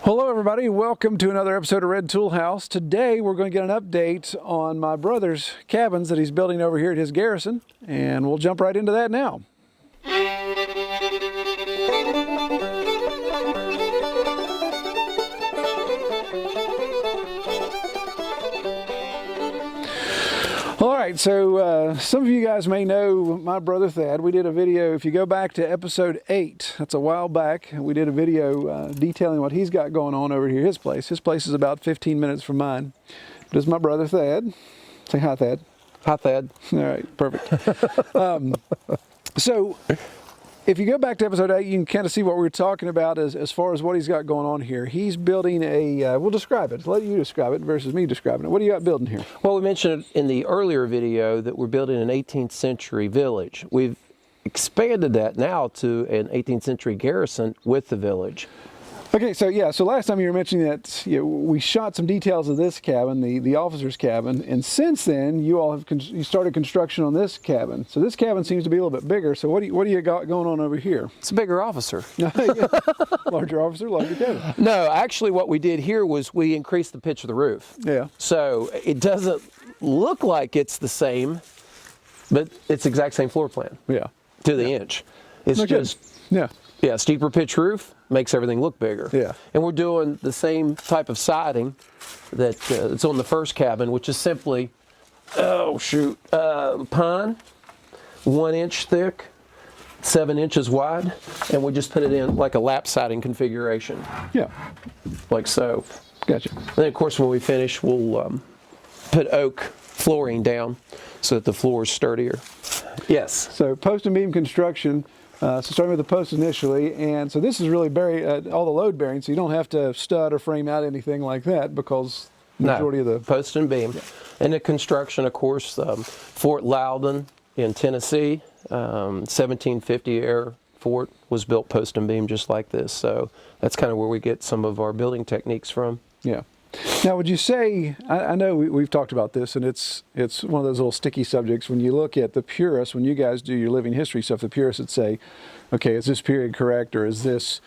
Hello everybody, welcome to another episode of Red Tool House. Today we're going to get an update on my brother's cabins that he's building over here at his garrison, and we'll jump right into that now. All right, so some of you guys may know my brother Thad. We did a video, if you go back to episode 8, that's a while back, we did a video detailing what he's got going on over here, his place. His place is about 15 minutes from mine. This is my brother Thad. Say hi, Thad. Hi, Thad. All right, perfect. So if you go back to episode 8, you can kind of see what we were talking about as far as what he's got going on here. He's building a, we'll describe it. Let you describe it versus me describing it. What do you got building here? Well, we mentioned in the earlier video that we're building an 18th century village. We've expanded that now to an 18th century garrison with the village. Okay, so yeah, so last time you were mentioning that we shot some details of this cabin, the officer's cabin, and since then you all have you started construction on this cabin. So this cabin seems to be a little bit bigger. So what do you got going on over here? It's a bigger officer. Larger officer, larger cabin. No, actually what we did here was we increased the pitch of the roof. Yeah. So it doesn't look like it's the same, but it's the exact same floor plan. Yeah. To the inch. It's just yeah, steeper pitch roof makes everything look bigger. Yeah. And we're doing the same type of siding that it's on the first cabin, which is simply, pine, 1 inch thick, 7 inches wide, and we just put it in like a lap siding configuration. Yeah. Like so. Gotcha. And then of course when we finish, we'll put oak flooring down so that the floor is sturdier. Yes. So post and beam construction. So starting with the post initially, and so this is really all the load bearing, so you don't have to stud or frame out anything like that because the majority of the post and beam. Yeah. And the construction, of course, Fort Loudon in Tennessee, 1750 Air Fort was built post and beam just like this. So that's kind of where we get some of our building techniques from. Yeah. Now, would you say, I know we've talked about this, and it's one of those little sticky subjects. When you look at the purists, when you guys do your living history stuff, the purists would say, okay, is this period correct, or is this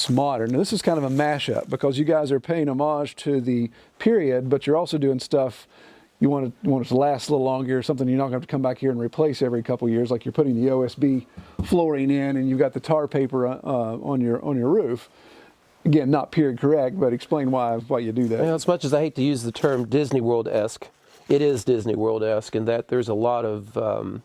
modern? Now, this is kind of a mashup because you guys are paying homage to the period, but you're also doing stuff you want it to last a little longer, something you're not going to have to come back here and replace every couple of years, like you're putting the OSB flooring in, and you've got the tar paper on your roof. Again, not period correct, but explain why you do that. Well, as much as I hate to use the term Disney World-esque, it is Disney World-esque in that there's a lot of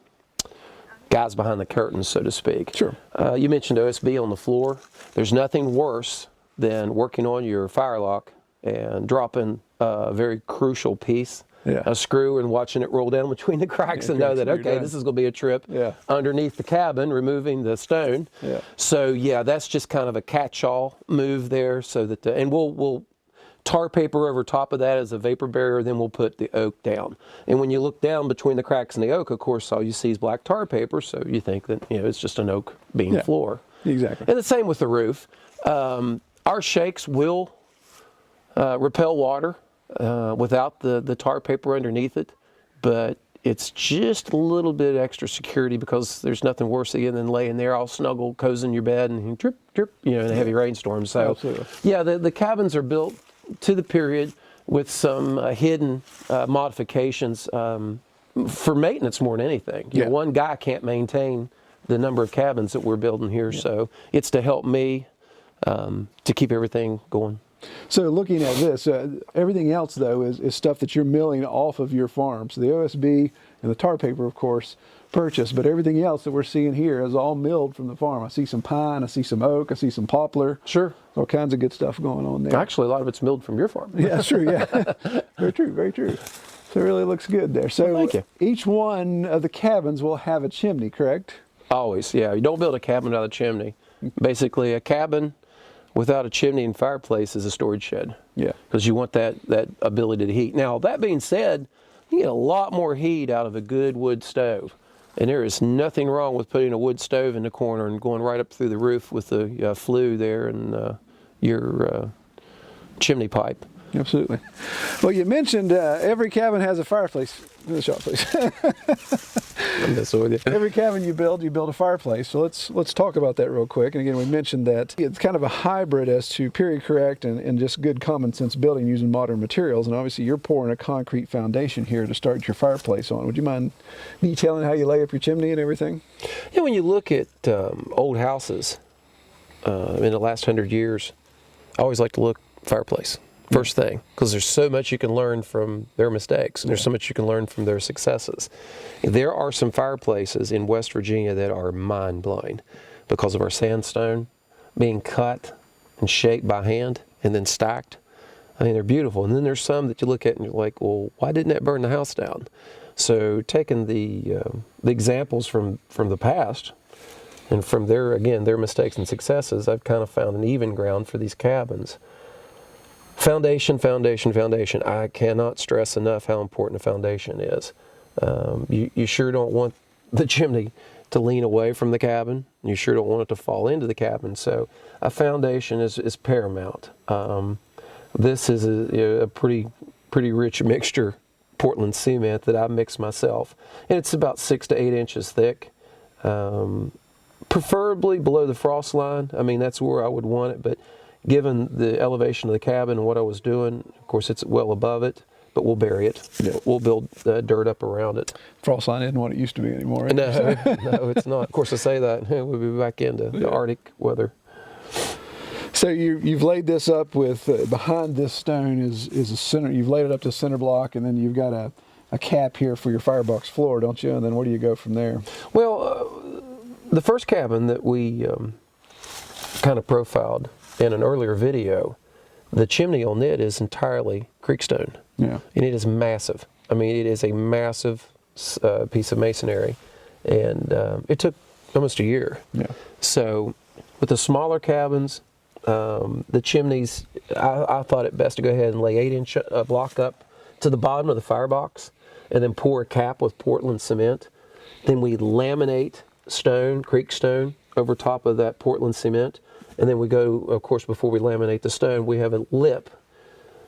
guys behind the curtains, so to speak. Sure. You mentioned OSB on the floor. There's nothing worse than working on your firelock and dropping a very crucial piece, a screw, and watching it roll down between the cracks and know that, okay, this is going to be a trip underneath the cabin, removing the stone. Yeah. So, yeah, that's just kind of a catch-all move there. So that and we'll tar paper over top of that as a vapor barrier, then we'll put the oak down. And when you look down between the cracks in the oak, of course, all you see is black tar paper, so you think that it's just an oak beam floor. Exactly. And the same with the roof. Our shakes will repel water without the tar paper underneath it, but it's just a little bit extra security because there's nothing worse again than laying there all snuggled, cozy in your bed and drip, drip, in a heavy rainstorm. So, yeah, the cabins are built to the period with some hidden modifications for maintenance more than anything. You know, one guy can't maintain the number of cabins that we're building here, so it's to help me to keep everything going. So looking at this, everything else though is stuff that you're milling off of your farm. So the OSB and the tar paper, of course, purchased, but everything else that we're seeing here is all milled from the farm. I see some pine, I see some oak, I see some poplar. Sure. All kinds of good stuff going on there. Actually, a lot of it's milled from your farm. Yeah, that's true, yeah. Very true, very true. So it really looks good there. So thank you. Each one of the cabins will have a chimney, correct? Always, yeah. You don't build a cabin without a chimney. Basically, a cabin without a chimney and fireplace is a storage shed. Yeah. Because you want that ability to heat. Now, that being said, you get a lot more heat out of a good wood stove. And there is nothing wrong with putting a wood stove in the corner and going right up through the roof with the flue there and your chimney pipe. Absolutely. Well, you mentioned every cabin has a fireplace. In the shop, please. I'm messing with you. Every cabin you build a fireplace. So let's talk about that real quick. And again, we mentioned that it's kind of a hybrid as to period correct and just good common sense building using modern materials. And obviously, you're pouring a concrete foundation here to start your fireplace on. Would you mind detailing how you lay up your chimney and everything? Yeah, when you look at old houses in the last 100 years, I always like to look fireplace. First thing, because there's so much you can learn from their mistakes, and there's so much you can learn from their successes. There are some fireplaces in West Virginia that are mind-blowing because of our sandstone being cut and shaped by hand and then stacked. I mean, they're beautiful. And then there's some that you look at and you're like, well, why didn't that burn the house down? So taking the examples from the past and from their mistakes and successes, I've kind of found an even ground for these cabins. Foundation, foundation, foundation. I cannot stress enough how important a foundation is. You sure don't want the chimney to lean away from the cabin. You sure don't want it to fall into the cabin. So a foundation is paramount. This is a pretty rich mixture, Portland cement, that I mix myself. And it's about 6 to 8 inches thick. Preferably below the frost line. I mean, that's where I would want it, but given the elevation of the cabin and what I was doing, of course, it's well above it, but we'll bury it. Yeah. We'll build dirt up around it. Frost line isn't what it used to be anymore. Right? No, it's not. Of course, I say that. We'll be back into the Arctic weather. So you've laid this up with, behind this stone is a center, you've laid it up to center block, and then you've got a cap here for your firebox floor, don't you? And then where do you go from there? Well, the first cabin that we kind of profiled in an earlier video, the chimney on it is entirely creekstone. Yeah. And it is massive. I mean, it is a massive piece of masonry. And it took almost a year. Yeah. So with the smaller cabins, the chimneys, I thought it best to go ahead and lay 8-inch block up to the bottom of the firebox and then pour a cap with Portland cement. Then we laminate stone, creekstone, over top of that Portland cement. And then we go, of course, before we laminate the stone, we have a lip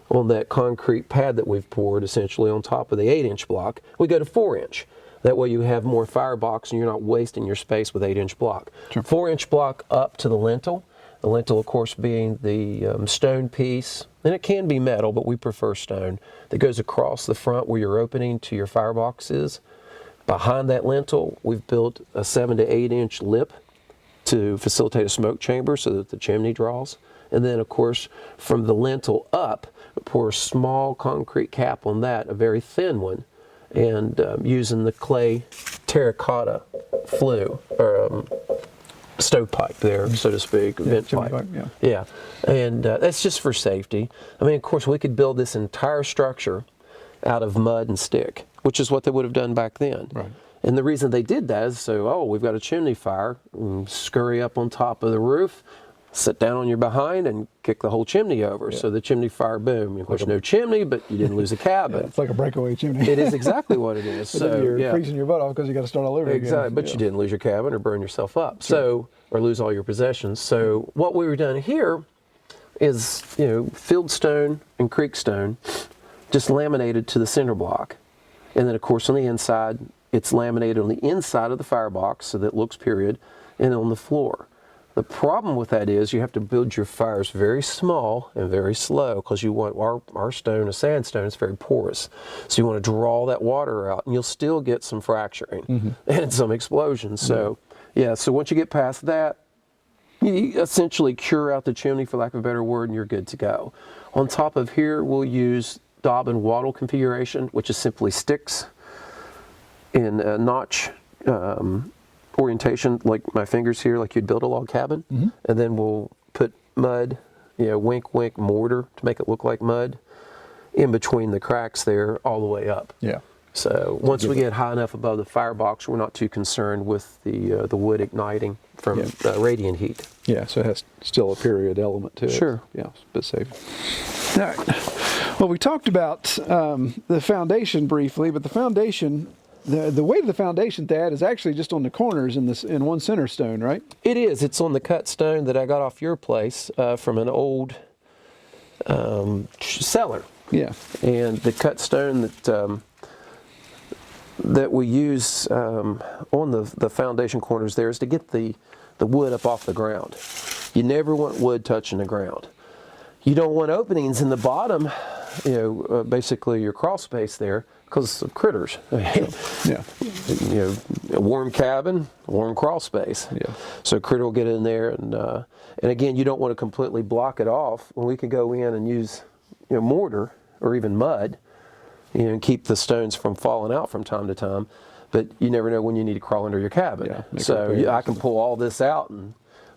on that concrete pad that we've poured, essentially, on top of the 8-inch block. We go to 4-inch. That way you have more firebox and you're not wasting your space with 8-inch block. Sure. 4-inch block up to the lintel. The lintel, of course, being the stone piece. And it can be metal, but we prefer stone. That goes across the front where your opening to your firebox is. Behind that lintel, we've built a 7 to 8-inch lip to facilitate a smoke chamber so that the chimney draws. And then, of course, from the lintel up, pour a small concrete cap on that, a very thin one, and using the clay terracotta flue, or stovepipe there, so to speak, vent pipe. Yeah. And that's just for safety. I mean, of course, we could build this entire structure out of mud and stick, which is what they would have done back then. Right. And the reason they did that is so, we've got a chimney fire, scurry up on top of the roof, sit down on your behind and kick the whole chimney over. Yeah. So the chimney fire, boom. Of course, no chimney, but you didn't lose a cabin. Yeah, it's like a breakaway chimney. It is exactly what it is. So you're freezing your butt off because you got to start all over again. Exactly, but you didn't lose your cabin or burn yourself up. Sure. Or lose all your possessions. So what we were done here is, field stone and creek stone, just laminated to the center block. And then, of course, on the inside, it's laminated on the inside of the firebox, so that it looks period, and on the floor. The problem with that is you have to build your fires very small and very slow, because you want our stone, a sandstone, is very porous. So you want to draw that water out, and you'll still get some fracturing and some explosions. So, so once you get past that, you essentially cure out the chimney, for lack of a better word, and you're good to go. On top of here, we'll use daub and wattle configuration, which is simply sticks in a notch orientation, like my fingers here, like you'd build a log cabin. And then we'll put mud, wink, wink, mortar to make it look like mud in between the cracks there all the way up. Yeah. So once we get high enough above the firebox, we're not too concerned with the wood igniting from radiant heat. Yeah, so it has still a period element to it. Sure. Yeah, it's a bit safe. All right. Well, we talked about the foundation briefly, but the foundation, the weight of the foundation, Thad, is actually just on the corners in one center stone, right? It is. It's on the cut stone that I got off your place from an old cellar. Yeah. And the cut stone that that we use on the foundation corners there is to get the wood up off the ground. You never want wood touching the ground. You don't want openings in the bottom, basically your crawl space there, because of critters. Yeah. A warm cabin, warm crawl space. Yeah. So critter will get in there, and again, you don't want to completely block it off. When we can go in and use mortar or even mud, and keep the stones from falling out from time to time. But you never know when you need to crawl under your cabin. Yeah, so I can pull all this out in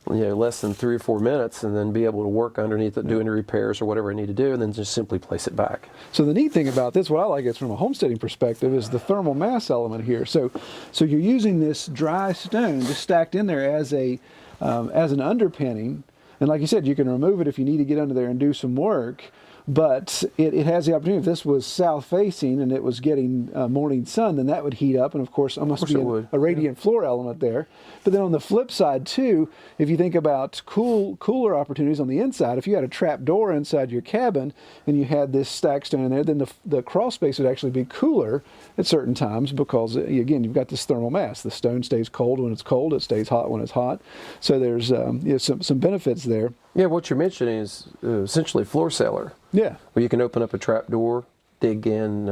less than 3 or 4 minutes, and then be able to work underneath it, do any repairs or whatever I need to do, and then just simply place it back. So the neat thing about this, what I like is from a homesteading perspective, is the thermal mass element here. So you're using this dry stone just stacked in there as an underpinning, and like you said, you can remove it if you need to get under there and do some work. But it has the opportunity. If this was south facing and it was getting morning sun, then that would heat up, and of course almost be a radiant floor element there. But then on the flip side too, if you think about cooler opportunities on the inside, if you had a trap door inside your cabin and you had this stack stone in there, then the crawl space would actually be cooler at certain times, because again, you've got this thermal mass. The stone stays cold when it's cold, it stays hot when it's hot. So there's some benefits there. Yeah, what you're mentioning is essentially floor cellar. Yeah. Where you can open up a trap door, dig in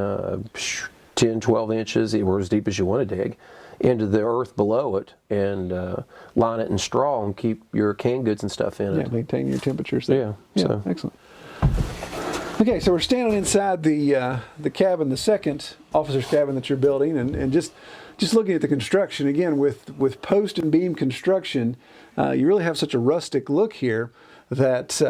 10, 12 inches, or as deep as you want to dig, into the earth below it, and line it in straw and keep your canned goods and stuff in it. Yeah, maintain your temperatures there. Yeah. So. Excellent. Okay, so we're standing inside the cabin, the second officer's cabin that you're building, and just looking at the construction again with post and beam construction, you really have such a rustic look here that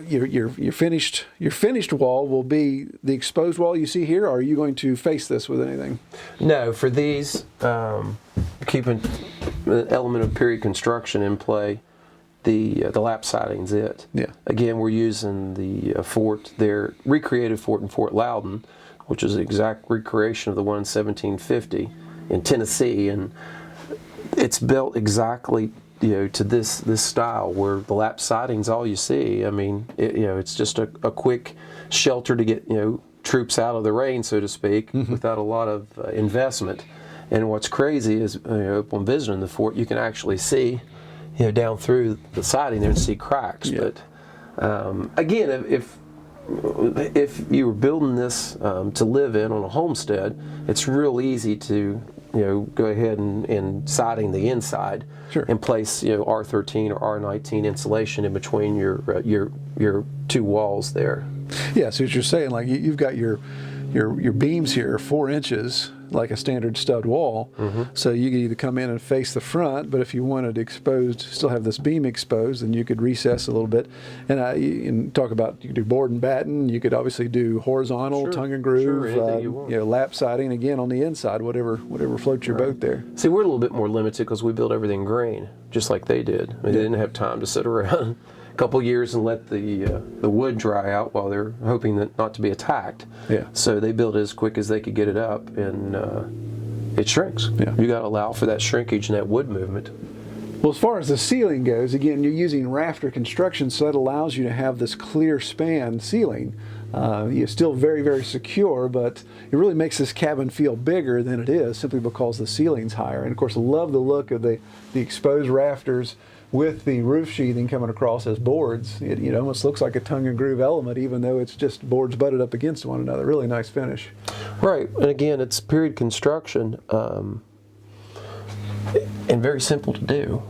your finished wall will be the exposed wall you see here. Or are you going to face this with anything? No, for these, keeping the element of period construction in play, the lap siding's it. Yeah. Again, we're using the fort, their recreated fort in Fort Loudon, which is the exact recreation of the one in 1750 in Tennessee, and it's built exactly to this style, where the lap siding's all you see. I mean, it's just a quick shelter to get troops out of the rain, so to speak, without a lot of investment. And what's crazy is upon visiting the fort, you can actually see down through the siding there and see cracks. Yeah. But again, if you were building this to live in on a homestead, it's real easy to go ahead and siding the inside. Sure. And place R13 or R19 insulation in between your two walls there. Yeah, so what you're saying, like you've got your beams here 4 inches, like a standard stud wall. So you could either come in and face the front, but if you wanted exposed, still have this beam exposed, then you could recess a little bit. And you can talk about, you could do board and batten. You could obviously do horizontal, tongue and groove, anything you want. lap siding again on the inside, whatever floats your boat there. See, we're a little bit more limited because we built everything green, just like they did. I mean, they didn't have time to sit around a couple years and let the wood dry out while they're hoping that not to be attacked. Yeah. So they built it as quick as they could get it up, and it shrinks. Yeah. You got to allow for that shrinkage and that wood movement. Well, as far as the ceiling goes, again, you're using rafter construction, so that allows you to have this clear span ceiling. You're still very, very secure, but it really makes this cabin feel bigger than it is simply because the ceiling's higher. And of course, I love the look of the exposed rafters with the roof sheathing coming across as boards. It almost looks like a tongue and groove element, even though it's just boards butted up against one another. Really nice finish. Right, and again, it's period construction, and very simple to do.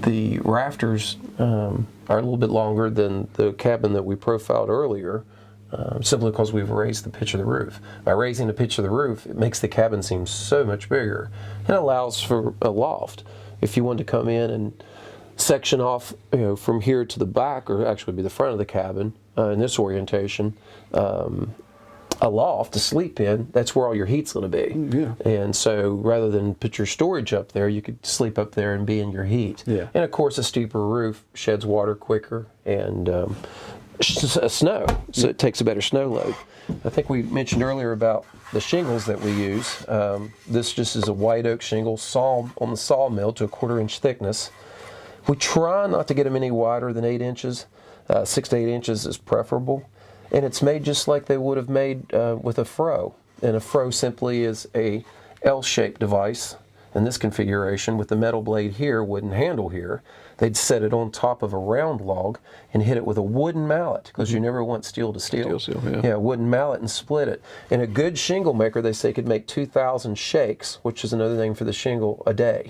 The rafters are a little bit longer than the cabin that we profiled earlier, simply because we've raised the pitch of the roof. By raising the pitch of the roof, it makes the cabin seem so much bigger, and allows for a loft. If you wanted to come in and section off from here to the back, or actually be the front of the cabin in this orientation, a loft to sleep in, that's where all your heat's going to be. Yeah. And so rather than put your storage up there, you could sleep up there and be in your heat. Yeah. And of course, a steeper roof sheds water quicker, and snow, so it takes a better snow load. I think we mentioned earlier about the shingles that we use. This just is a white oak shingle on the sawmill to a 1/4 inch thickness. We try not to get them any wider than 8 inches. 6 to 8 inches is preferable. And it's made just like they would have made with a fro. And a fro simply is a L-shaped device in this configuration with the metal blade here, wooden handle here. They'd set it on top of a round log and hit it with a wooden mallet, because you never want steel to steel. Steel, yeah. Yeah, wooden mallet, and split it. And a good shingle maker, they say, could make 2,000 shakes, which is another name for the shingle, a day.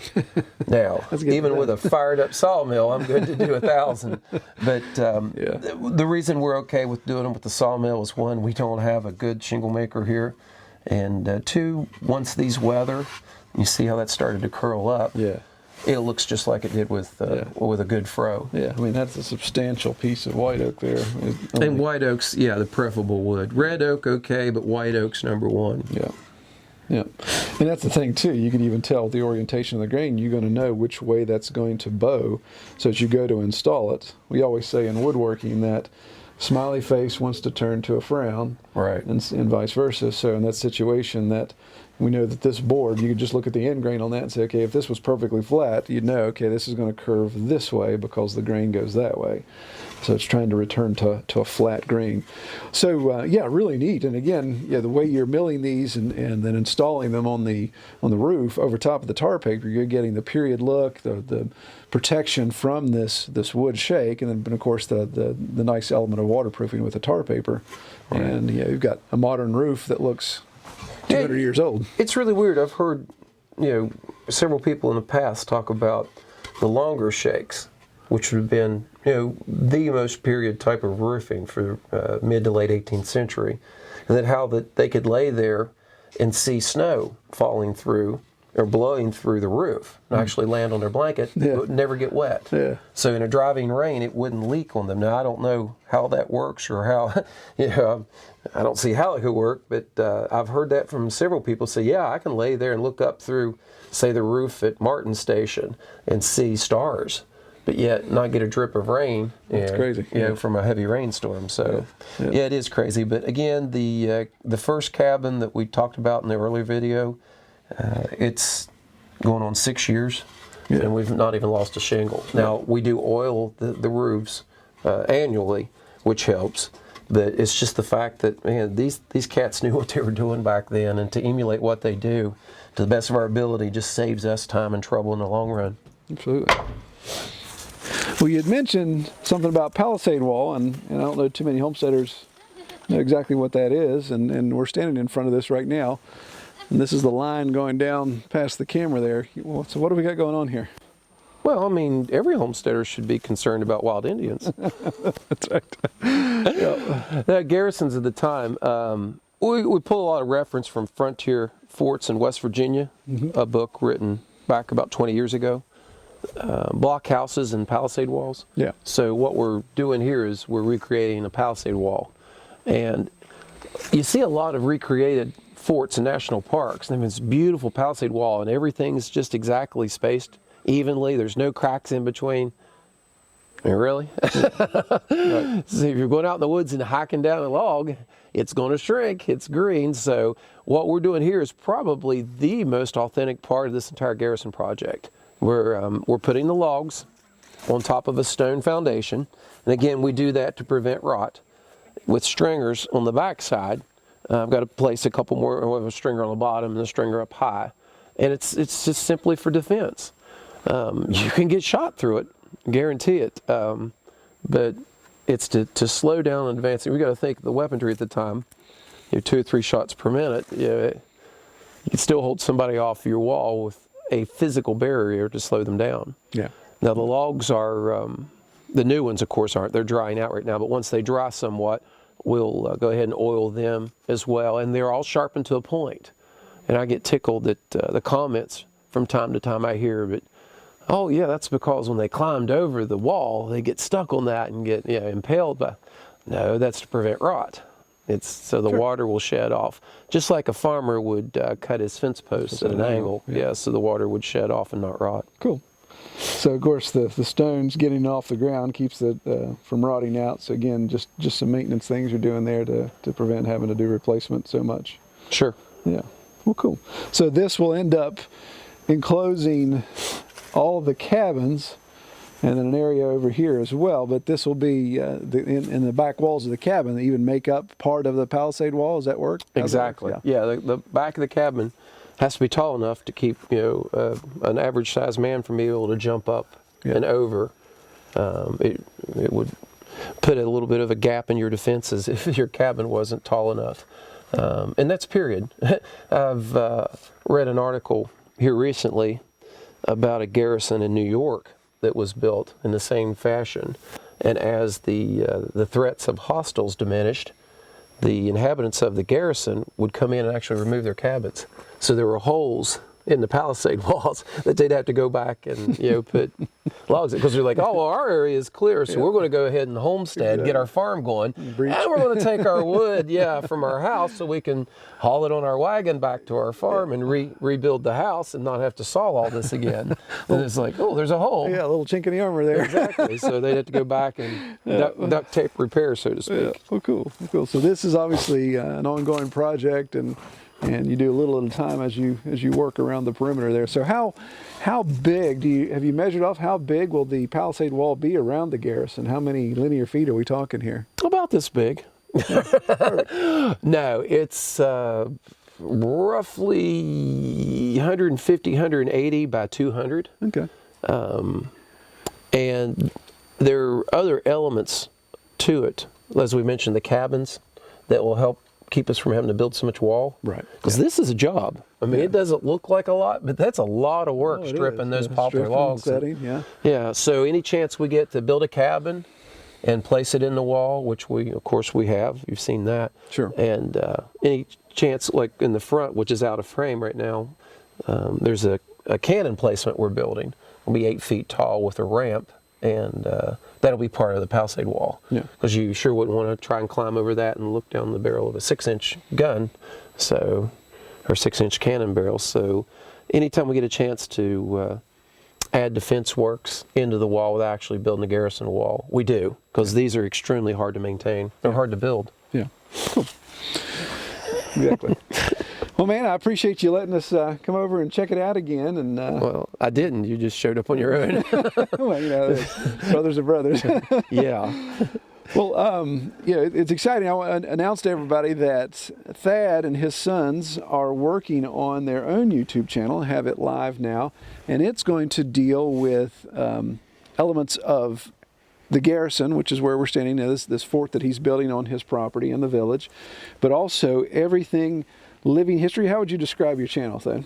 Now, even with a fired up sawmill, I'm good to do 1,000. But the reason we're okay with doing them with the sawmill is, one, we don't have a good shingle maker here. And two, once these weather, you see how that started to curl up. Yeah. It looks just like it did with a good fro. Yeah, I mean, that's a substantial piece of white oak there. And white oak's, the preferable wood. Red oak, okay, but white oak's number one. Yeah. Yeah. And that's the thing, too. You can even tell the orientation of the grain. You're going to know which way that's going to bow. So as you go to install it, we always say in woodworking that smiley face wants to turn to a frown. Right. And vice versa. So in that situation, that we know that this board, you could just look at the end grain on that and say, okay, if this was perfectly flat, you'd know, okay, this is going to curve this way because the grain goes that way. So it's trying to return to a flat grain. So really neat. And again, the way you're milling these and then installing them on the roof over top of the tar paper, you're getting the period look, the protection from this wood shake, and then of course the nice element of waterproofing with the tar paper. Right. And you've got a modern roof that looks 200 years old. It's really weird. I've heard, several people in the past talk about the longer shakes, which would have been, the most period type of roofing for mid to late 18th century, and then how that they could lay there and see snow falling through or blowing through the roof and actually land on their blanket. It would never get wet. Yeah. So in a driving rain, it wouldn't leak on them. Now, I don't know how that works or how, I don't see how it could work, but I've heard that from several people say, I can lay there and look up through, say, the roof at Martin Station and see stars, but yet not get a drip of rain. That's crazy. From a heavy rainstorm. So, it is crazy. But again, the first cabin that we talked about in the earlier video, it's going on 6 years, and we've not even lost a shingle. Now, we do oil the roofs annually, which helps. But it's just the fact that, man, these cats knew what they were doing back then, and to emulate what they do to the best of our ability just saves us time and trouble in the long run. Absolutely. Well, you had mentioned something about Palisade Wall, and I don't know too many homesteaders know exactly what that is, and we're standing in front of this right now. And this is the line going down past the camera there. So what do we got going on here? Well, I mean, every homesteader should be concerned about wild Indians. That's right. The garrisons at the time, we pull a lot of reference from Frontier Forts in West Virginia, a book written back about 20 years ago. Blockhouses and palisade walls. Yeah. So what we're doing here is we're recreating a palisade wall. And you see a lot of recreated forts in national parks. I mean, it's a beautiful palisade wall, and everything's just exactly spaced evenly. There's no cracks in between. I mean, really? Right. So if you're going out in the woods and hacking down a log, it's going to shrink. It's green. So what we're doing here is probably the most authentic part of this entire garrison project. We're putting the logs on top of a stone foundation, and again, we do that to prevent rot. With stringers on the back side, I've got to place a couple more of a stringer on the bottom and a stringer up high, and it's just simply for defense. You can get shot through it, guarantee it, but it's to slow down and advance. We got to think the weaponry at the time, 2 or 3 shots per minute. You can still hold somebody off your wall with a physical barrier to slow them down. Yeah. Now the logs are, the new ones of course aren't, they're drying out right now, but once they dry somewhat, we'll go ahead and oil them as well, and they're all sharpened to a point. And I get tickled at the comments from time to time I hear, but oh yeah, that's because when they climbed over the wall, they get stuck on that and get impaled by. No, that's to prevent rot. It's so the water will shed off, just like a farmer would cut his fence posts at an angle. Yeah, so the water would shed off and not rot. Cool. So of course the stones getting off the ground keeps it from rotting out. So again, just some maintenance things you're doing there to prevent having to do replacement so much. Sure. Yeah. Well, cool. So this will end up enclosing all the cabins and then an area over here as well, but this will be in the back walls of the cabin that even make up part of the palisade wall. Does that work? Exactly. Yeah, the back of the cabin has to be tall enough to keep an average sized man from being able to jump up and over. It would put a little bit of a gap in your defenses if your cabin wasn't tall enough. And that's period. I've read an article here recently about a garrison in New York that was built in the same fashion. And as the threats of hostiles diminished, the inhabitants of the garrison would come in and actually remove their cabins. So there were holes in the palisade walls that they'd have to go back and put logs in, because they're like, oh well, our area is clear, so we're going to go ahead and homestead, get our farm going, and we're going to take our wood from our house so we can haul it on our wagon back to our farm and rebuild the house and not have to saw all this again. And it's like, oh, there's a hole. Yeah, a little chink in the armor there. Exactly. So they'd have to go back and duct tape repair, so to speak. Yeah. Oh, cool. Cool. So this is obviously an ongoing project, and you do a little at a time as you work around the perimeter there. So how big have you measured off how big will the palisade wall be around the garrison? How many linear feet are we talking here? About this big. No, it's roughly 150, 180 by 200. Okay. And there are other elements to it, as we mentioned, the cabins that will help keep us from having to build so much wall. Right. Because this is a job. I mean, it doesn't look like a lot, but that's a lot of work stripping those poplar logs. Setting, yeah. So any chance we get to build a cabin and place it in the wall, which of course we have. You've seen that. Sure. And any chance, like in the front, which is out of frame right now, there's a cannon placement we're building. It'll be 8 feet tall with a ramp, and that'll be part of the palisade wall. Yeah. Because you sure wouldn't want to try and climb over that and look down the barrel of a 6-inch gun, or 6-inch cannon barrel. So anytime we get a chance to add defense works into the wall without actually building a garrison wall, we do, because these are extremely hard to maintain. They're hard to build. Yeah. Cool. Exactly. Well, man, I appreciate you letting us come over and check it out again. And well, I didn't. You just showed up on your own. well, brothers are brothers. Yeah. Well, it's exciting. I want to announce to everybody that Thad and his sons are working on their own YouTube channel, have it live now, and it's going to deal with elements of the garrison, which is where we're standing now, this fort that he's building on his property in the village, but also everything living history. How would you describe your channel, Thad?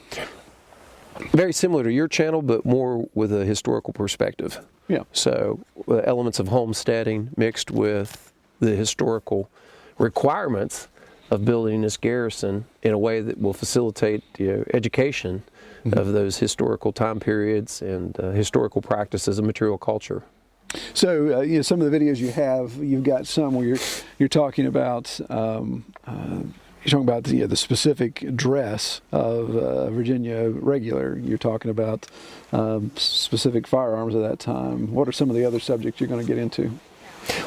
Very similar to your channel, but more with a historical perspective. Yeah. So elements of homesteading mixed with the historical requirements of building this garrison in a way that will facilitate education of those historical time periods and historical practices of material culture. So some of the videos you've got some where you're talking about the specific dress of Virginia regular. You're talking about specific firearms of that time. What are some of the other subjects you're going to get into?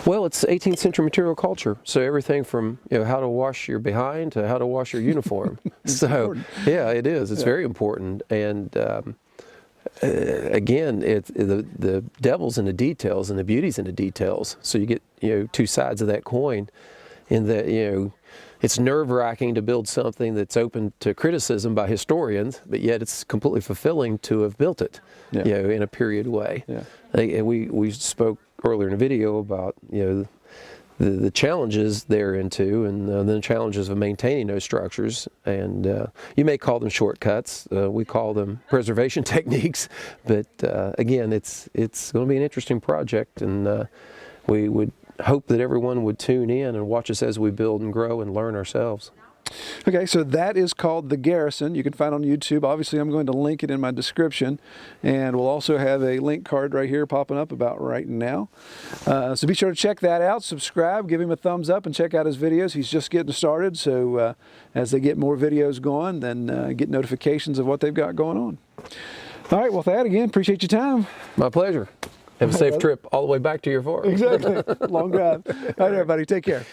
Well, it's 18th century material culture. So everything from how to wash your behind to how to wash your uniform. So important. Yeah, it is. It's very important. And again, the devil's in the details and the beauty's in the details. So you get two sides of that coin. In that it's nerve-wracking to build something that's open to criticism by historians, but yet it's completely fulfilling to have built it, in a period way. Yeah. And we spoke earlier in the video about the challenges therein and the challenges of maintaining those structures. And you may call them shortcuts. We call them preservation techniques. But again, it's going to be an interesting project, and we would hope that everyone would tune in and watch us as we build and grow and learn ourselves. Okay, so that is called The Garrison. You can find it on YouTube. Obviously, I'm going to link it in my description, and we'll also have a link card right here popping up about right now. So be sure to check that out, subscribe, give him a thumbs up, and check out his videos. He's just getting started, so as they get more videos going, then get notifications of what they've got going on. All right, well, Thad, again, appreciate your time. My pleasure. Have a safe trip all the way back to your farm. Exactly. Long drive. All right, everybody, take care.